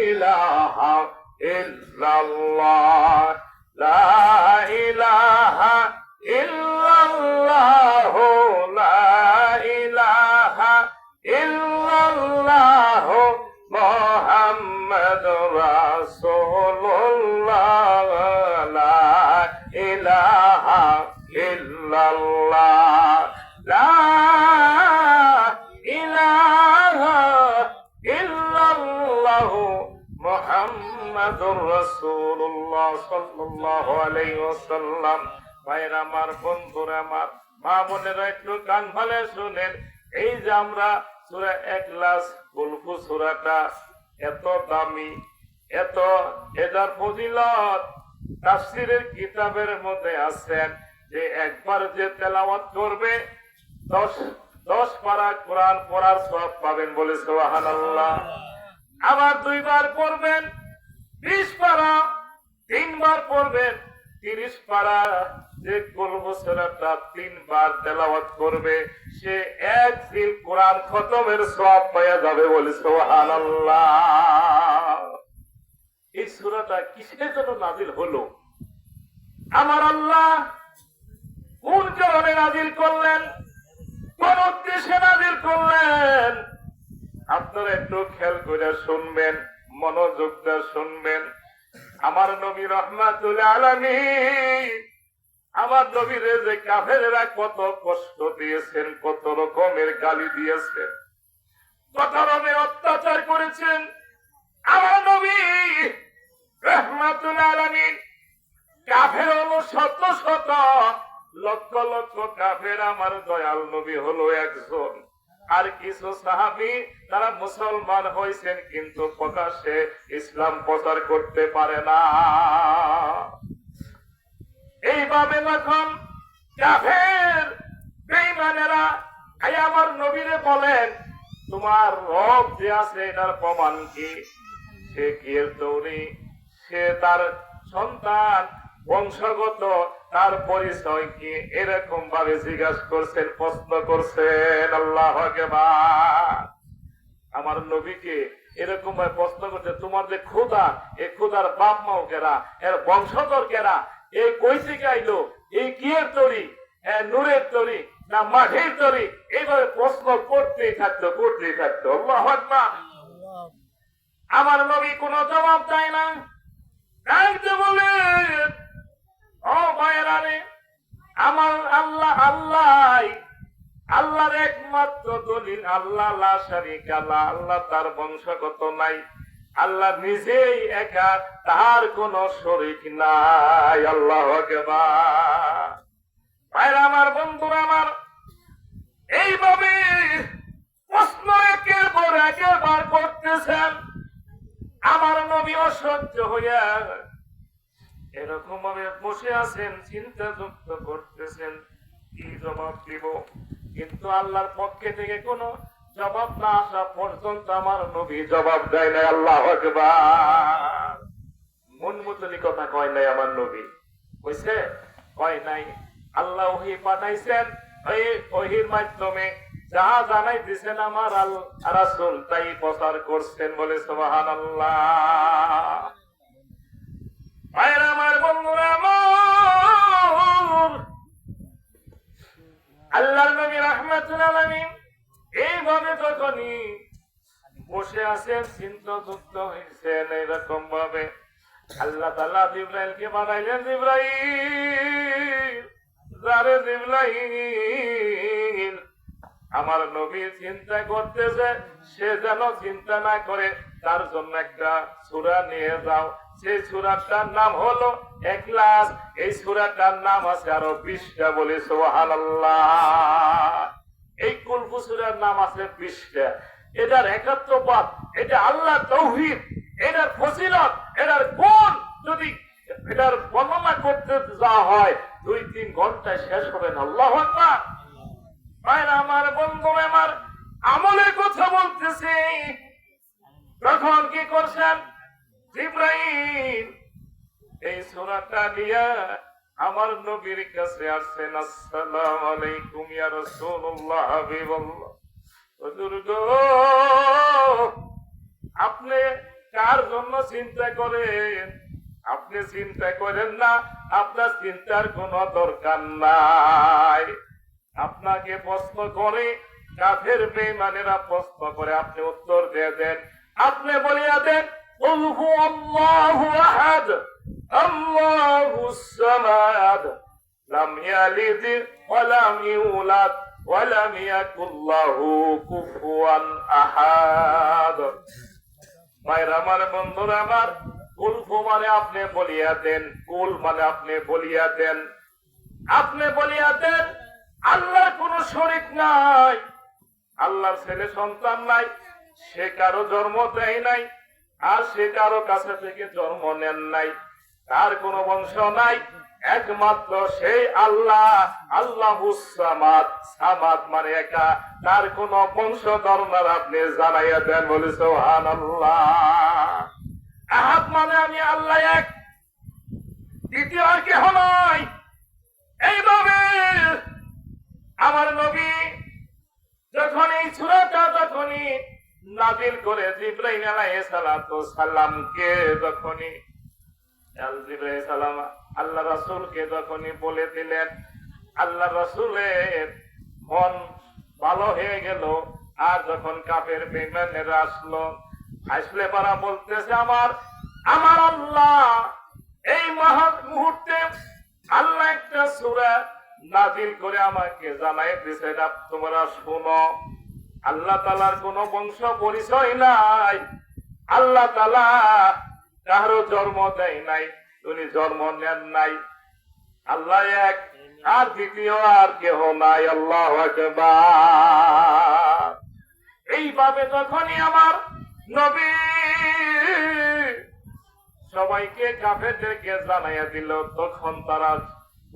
ইলাহা ইল্লাল্লাহ লা ইলাহা ইল্লাল্লাহ লা ইলাহা ইল্লাল্লাহ মুহাম্মাদুর রাসূলুল্লাহ লা ইলাহা ইল্লাল্লাহ লা ইলাহা ইল্লাল্লাহ মুহাম্মাদুর রাসূলুল্লাহ সাল্লাল্লাহু আলাইহি ওয়াসাল্লাম। ভাইরা আমার, বন্ধুরা আমার, মা বোনেরা একটু কান ভালে শুনেন। এই যে আমরা সূরা ইখলাস কুলহু সূরাটা এত দামি, এত এটার ফজিলত তাফসীরের কিতাবের মধ্যে আছেন যে একবার যে তেলাওয়াত করবে 10 পারা কোরআন পড়ার সওয়াব পাবেন, বলে সুবহানাল্লাহ। আবার 2 বার পড়বেন 20 পারা, 3 বার পড়বেন 30 পারা। যে কুলহু সূরাটা 3 বার তেলাওয়াত করবে সে 1 জিল কোরআন খতমের সওয়াব পাওয়া যাবে, বলে সুবহানাল্লাহ। এই সূরাটা কিসের জন্য নাযিল হলো? আমার আল্লাহ কোন কারণে নাযিল করলেন, কোন উদ্দেশ্যে নাযিল করলেন? আপনারা একটু খেয়াল করে শুনবেন, মনোযোগ দিয়ে শুনবেন। আমার নবী রাহমাতুল আলামিন, আমার নবীরে যে কাফেররা কত কষ্ট দিয়েছেন, কত রকমের গালি দিয়েছেন, কত রকমের অত্যাচার করেছেন, আমার নবী রাহমাতুল আলামিন কাফের হলো শত শত, লক্ষ লক্ষ কাফের, আমার দয়াল নবী হলো একজন। আর কিছু সাহাবী তারা মুসলমান হয়েছেন কিন্তু প্রকাশ্যে ইসলাম প্রচার করতে পারে না। এইভাবে যখন কাফের বেঈমানেরা আমার নবীরে বলেন তোমার রব যে আছে এটার প্রমাণ কি? সে কি এর তৈরি, সে তার সন্তান, বংশগত, তার পরিচয় কি, এরকম ভাবে জিজ্ঞাসা করছেন, প্রশ্ন করছেন। আল্লাহু আকবার। আমার নবীকে এরকম ভাবে প্রশ্ন করছে, তোমার যে খোদা, এই খোদার বাপ মাও কেরা, এর বংশধর কেরা, এই কই থেকে আইলো, এই কি এর তৈরি, নূরের তৈরি না মাটির তৈরি? এইভাবে প্রশ্ন করতেই থাকতো, করতেই থাকতো। আল্লাহু আকবার। আমার নবী কোনো জবাব দেয় না। বলেন ও ভাইয়েরা রে, আমার আল্লাহ আল্লাহর একমাত্র দলিল, আল্লাহ লা শারীকা লাহ, আল্লাহ তার বংশগত নাই, আল্লাহ নিজেই একা, তার কোন শরীক নাই। আল্লাহু আকবার। ভাইরা আমার, বন্ধুরা আমার, এইভাবে প্রশ্ন একের পর একেবার করতেছেন। আমার নবী অসহ্য হইয়া এরকম ভাবে বসে আছেন, চিন্তা যুক্ত করতেছেন কি জবাব দিব। কিন্তু আল্লাহর পক্ষে থেকে কোনো জবাব না আসা পর্যন্ত আমার নবী জবাব দেয় নাই। আল্লাহু আকবার। মন মতনি কথা কয় নাই আমার নবী, কইছে কয় নাই। আল্লাহ ওহী পাঠাইছেন, এই ওহীর মাধ্যমে যা জানাই দিয়েছেন আমার রাসূল তাই প্রচার করছেন, বলে সুবহানাল্লাহ। ভাইরা আমার, বন্ধুরা আমার, আল্লাহর নবী রাহমাতুল আলামিন এইভাবে যখনই বসে আছেন, চিন্তা যুক্ত হয়েছেন, এরকম ভাবে আল্লাহ তাআলা জিবরাইলকে বানাইলেন। জিবরাইল, যারে জিবরাইল, আমার নবী চিন্তা করতেছে, সে যেন চিন্তা না করে, তার জন্য একটা সূরা নিয়ে যাও। সেই সূরাটার নাম হলো ইখলাস। এই সূরাটার নাম আছে আরো 20টা, বলে সুবহানাল্লাহ। এই কুলহু সূরার নাম আছে 20টা। এটার একাত্মবাদ, এটা আল্লাহ তাওহীদ, এটার ফজিলত, এটার গুণ যদি এটার বর্ণনা করতে যাওয়া হয় 2-3 ঘন্টায় শেষ হবে না। আল্লাহু আকবার। ভাইরা আমার, বন্ধুরা আমার, আমলের কথা বলতেছি। তখন কি করছেন জিবরাইল? এই সূরাটা নিয়ে আমার নবীর কাছে আসছেন। আসসালামু আলাইকুম ইয়া রাসূলুল্লাহ, হাবিবাল্লাহ। হুজুর গো, আপনি কার জন্য চিন্তা করেন? আপনি চিন্তা করেন না, আপনার চিন্তার কোনো দরকার নাই। আপনাকে প্রশ্ন করে কাফের বেঈমানেরা প্রশ্ন করে, আপনি উত্তর দিয়ে দেন। আপনি বলিয়া দেন কুল হুয়াল্লাহু আহাদ আল্লাহুস সামাদ লাম ইয়ালিদ ওয়া লাম ইউলাদ ওয়া লাম ইয়াকুল লাহু কুফুয়ান আহাদ। ভাইরা আমার, বন্ধুরা আমার, কুলফু মানে আপনি বলিয়া দেন, কুল মানে আপনি বলিয়া দেন, আপনি বলিয়া দেন আল্লাহর কোনো শরীক নাই, আল্লাহর ছেলে সন্তান নাই, সে কারো জন্ম দেয় নাই, আর সে কারো কাছে থেকে জন্ম নেন নাই, তার কোনো বংশ নাই, একমাত্র সেই আল্লাহ। আল্লাহুস সামাদ, সামাদ মানে একা, তার কোন বংশধর না, আপনি জানাইয়া দেন। বলি সুবহানাল্লাহ। আহাদ মানে আমি আল্লাহ এক, দ্বিতীয় আর কেহ নয়। এইভাবে আমার নবী যখন এই সূরাটা যখনই নাযিল করে জিবরাইল আলাইহিস সালাতু সালামকে যখনই জিবরাইল সালাম আল্লাহ রাসূলকে যখনই বলে দিলেন, আল্লাহ রাসূলের মন ভালো হয়ে গেল। আর যখন কাফের বেঈমানেরা আসলে পারা বলতেছে, আমার আল্লাহ এই মুহূর্তে আল্লাহ একটা সূরা নাযিল করে আমাকে জানাই দিয়েছে, তোমরা শোনো। আল্লাহ তাআলার কোনো বংশ পরিচয় নাই, আল্লাহ তাআলা কারো জন্ম দেয় নাই, উনি জন্ম নেন নাই, আল্লাহ এক, আর দ্বিতীয় আর কেহ নাই। আল্লাহু আকবার। এইভাবে যখনই আমার নবী সবাইকে কাফেরদেরকে জানাইয়া দিল, তখন তারা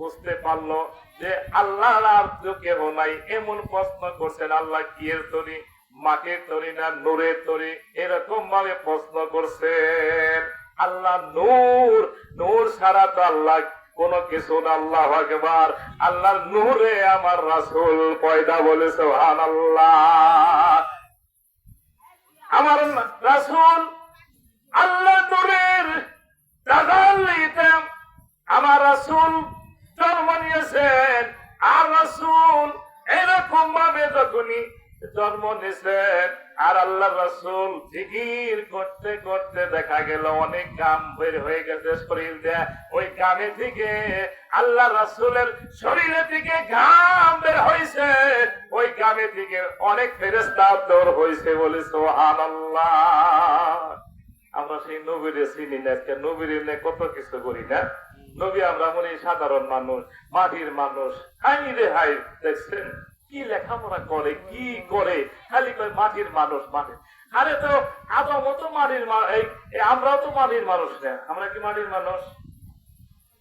বুঝতে পারলো যে আল্লাহ আর কেহ নাই। এমন প্রশ্ন করছেন, আল্লাহ কি এর তৈরি, মাটির তৈরি না নূরের তৈরি, এরকম ভাবে প্রশ্ন করছেন। আল্লাহ নূর, নূর ছাড়া তো আল্লাহ কোন কিছু না। আল্লাহু আকবার। আল্লাহর নূরে আমার রাসূল পয়দা। বলে সুবহানাল্লাহ। আমার রাসূল আল্লাহ নূরের তাজাল্লিতে আমার রাসূল জন্ম নিয়েছেন। আর রাসূল এরকম ভাবে যখনই জন্ম নিয়েছেন, আর আল্লাহ রাসূল জিকির করতে করতে দেখা গেল অনেক ঘাম বের হয়ে গেছে শরীর দিয়ে। ওই ঘামে থেকে আল্লাহ রাসূলের শরীরে থেকে ঘাম বের হয়েছে, ওই ঘামে থেকে অনেক ফেরেশতা দৌর হয়েছে। বলে সুবহানাল্লাহ। আমরা সেই নবীরে চিনি না, নবীর এমনি কত কিছু করি না। নবী আমরা মনে সাধারণ মানুষ, মাটির মানুষ। হাই রে হাই, দেখছেন কি লেখাপড়া করে, কি করে, খালি কয় মাটির মানুষ, মাটির। আরে তো আদমও তো মাটির, আমরাও তো মাটির মানুষ না। আমরা কি মাটির মানুষ?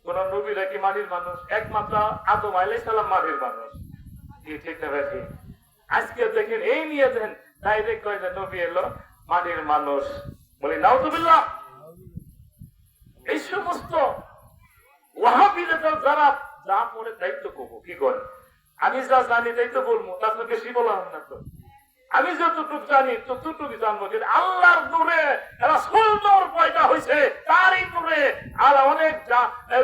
কোন নবীরা কি মাটির মানুষ? একমাত্র আদম আলাইহিস সালাম মাটির মানুষ। কি ঠিক না ভাই? আজকে দেখেন এই নিয়ে দেন ডাইরেক্ট কয় যে নবী এলো মাটির মানুষ। বলি নাউযুবিল্লাহ। এই সমস্ত ওয়াহাবিরা যারা যা পড়ে দায়িত্ব করবো কি করে, আমি যা জানি তাই তো বলবো, তার তো বেশি বলা হবে না। তো আমি যতটুকু জানি ততটুকু জানবো। কিন্তু আল্লাহর নূরে রাসূল নূর পয়দা হয়েছে, তারই নূরে আর অনেক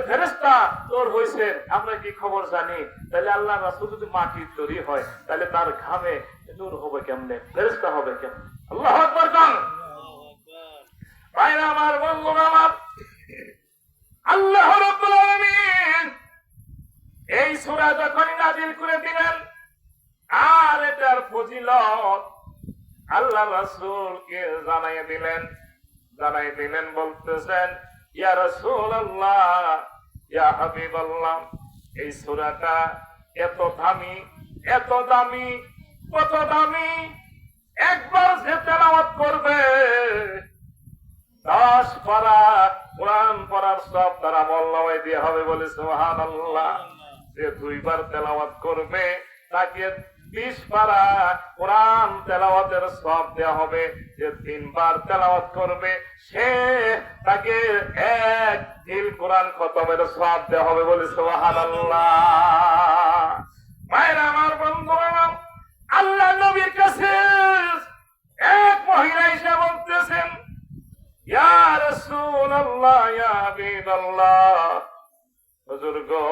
ফেরেশতা তোর হয়েছে, আমরা কি খবর জানি? তাহলে আল্লাহ রাসূল যদি মাটির তৈরি হয়, তাহলে তার ঘামে নূর হবে কেমনে, ফেরেশতা হবে কেমনে? আল্লাহু আকবার। ভাইরা আমার, বন্ধুরা আমার, আল্লাহ রাব্বুল আলামিন এই সূরা যখন নাযিল করে দিলেন, আর এটার ফজিলত আল্লাহ রাসূলকে জানাই দিলেন, বলতেছেন, ইয়া রাসূলুল্লাহ, ইয়া হাবিবাল্লাহ, এই সূরাটা এত দামি, এত দামি, কত দামি, একবার যে তেলাওয়াত করবে 10 পারা কোরআন পড়ার সব তার আমলনামায় দিয়ে হবে। বলে সুবহানাল্লাহ। যে 2 বার তেলাওয়াত করবে তাকে 20 পারা কোরআন তেলাওয়াতের সব দেওয়া হবে। যে 3 বার তেলাওয়াত করবে সে তাকে 1 জিল কোরআন খতমের সব দেওয়া হবে। বলে সুবহানাল্লাহ। ভাইরা আমার, বন্ধুরা, আল্লাহ নবীর কাছে এক মহিলা এসে বলতেছেন, রাসূলুল্লাহ ইয়া হাবিবাল্লাহ, হুজুর গো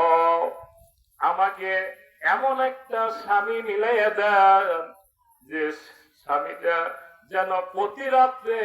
আমাকে এমন একটা স্বামী মিলাইয়া দেন যে স্বামীটা যেন প্রতি রাত্রে